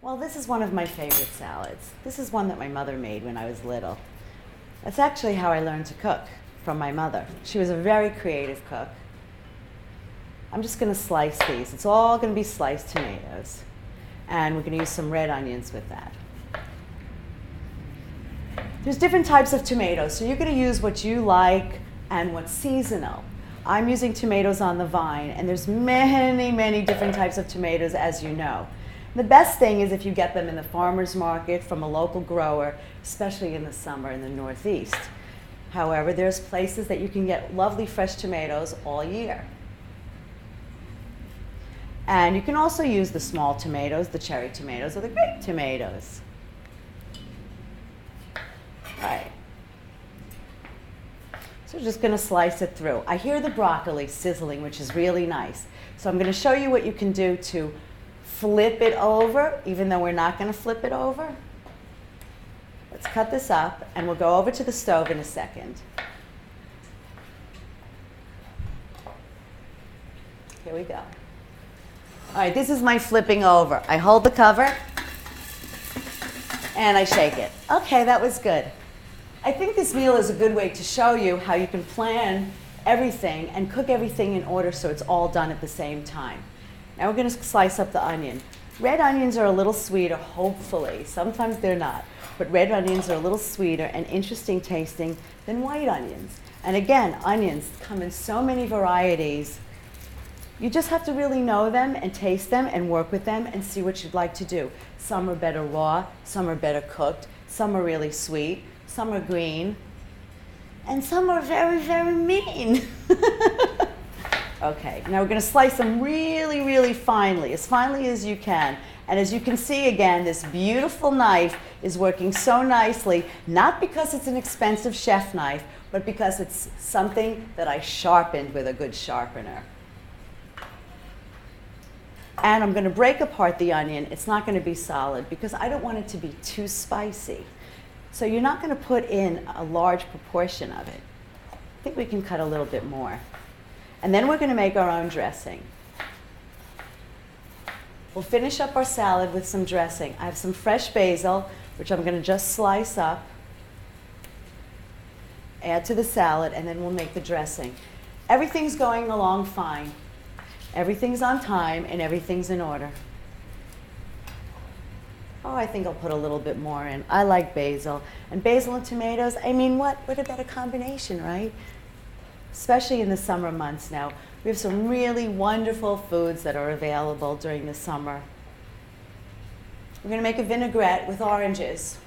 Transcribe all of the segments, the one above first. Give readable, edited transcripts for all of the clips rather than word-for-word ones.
Well, this is one of my favorite salads. This is one that my mother made when I was little. That's actually how I learned to cook, from my mother. She was a very creative cook. I'm just going to slice these. It's all going to be sliced tomatoes. And we're going to use some red onions with that. There's different types of tomatoes, so you're going to use what you like and what's seasonal. I'm using tomatoes on the vine, and there's many, many different types of tomatoes, as you know. The best thing is if you get them in the farmer's market from a local grower, especially in the summer in the Northeast. However, there's places that you can get lovely fresh tomatoes all year. And you can also use the small tomatoes, the cherry tomatoes, or the grape tomatoes. All right. So we're just going to slice it through. I hear the broccoli sizzling, which is really nice. So I'm going to show you what you can do to flip it over, even though we're not going to flip it over. Let's cut this up, and we'll go over to the stove in a second. Here we go. All right, this is my flipping over. I hold the cover, and I shake it. Okay, that was good. I think this meal is a good way to show you how you can plan everything and cook everything in order so it's all done at the same time. Now we're going to slice up the onion. Red onions are a little sweeter, hopefully. Sometimes they're not. But red onions are a little sweeter and interesting tasting than white onions. And again, onions come in so many varieties. You just have to really know them and taste them and work with them and see what you'd like to do. Some are better raw, some are better cooked, some are really sweet, some are green, and some are very, very mean. Okay, now we're going to slice them really, really finely as you can. And as you can see again, this beautiful knife is working so nicely, not because it's an expensive chef knife, but because it's something that I sharpened with a good sharpener. And I'm going to break apart the onion. It's not going to be solid because I don't want it to be too spicy. So you're not going to put in a large proportion of it. I think we can cut a little bit more. And then we're going to make our own dressing. We'll finish up our salad with some dressing. I have some fresh basil, which I'm going to just slice up, add to the salad, and then we'll make the dressing. Everything's going along fine. Everything's on time, and everything's in order. Oh, I think I'll put a little bit more in. I like basil. And basil and tomatoes, I mean, what a better combination, right? Especially in the summer months now. We have some really wonderful foods that are available during the summer. We're going to make a vinaigrette with oranges.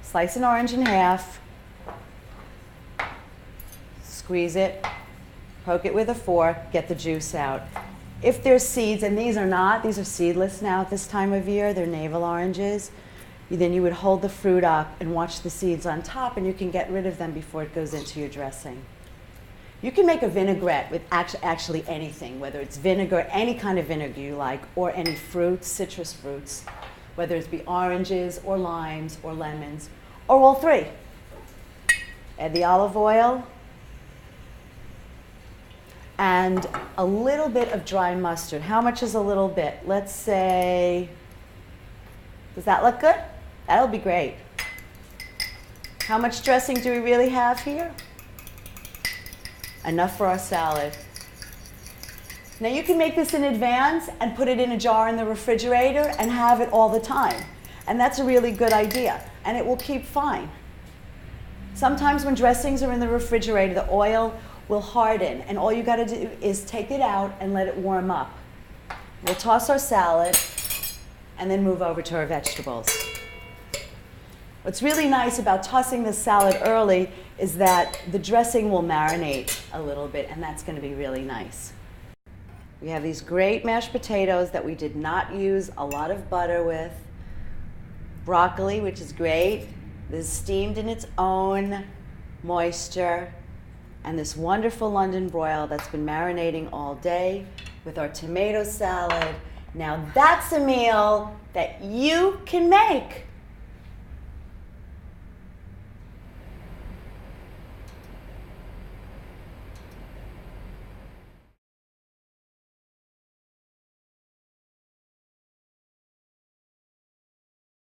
Slice an orange in half. Squeeze it. Poke it with a fork. Get the juice out. If there's seeds, and these are not, these are seedless now at this time of year, they're navel oranges, then you would hold the fruit up and watch the seeds on top, and you can get rid of them before it goes into your dressing. You can make a vinaigrette with actually anything, whether it's vinegar, any kind of vinegar you like, or any fruits, citrus fruits, whether it be oranges or limes or lemons, or all three. Add the olive oil and a little bit of dry mustard. How much is a little bit? Let's say, does that look good? That'll be great. How much dressing do we really have here? Enough for our salad. Now you can make this in advance and put it in a jar in the refrigerator and have it all the time. And that's a really good idea. And it will keep fine. Sometimes when dressings are in the refrigerator, the oil will harden. And all you got to do is take it out and let it warm up. We'll toss our salad and then move over to our vegetables. What's really nice about tossing this salad early is that the dressing will marinate a little bit, and that's going to be really nice. We have these great mashed potatoes that we did not use a lot of butter with. Broccoli, which is great. This is steamed in its own moisture. And this wonderful London broil that's been marinating all day with our tomato salad. Now that's a meal that you can make.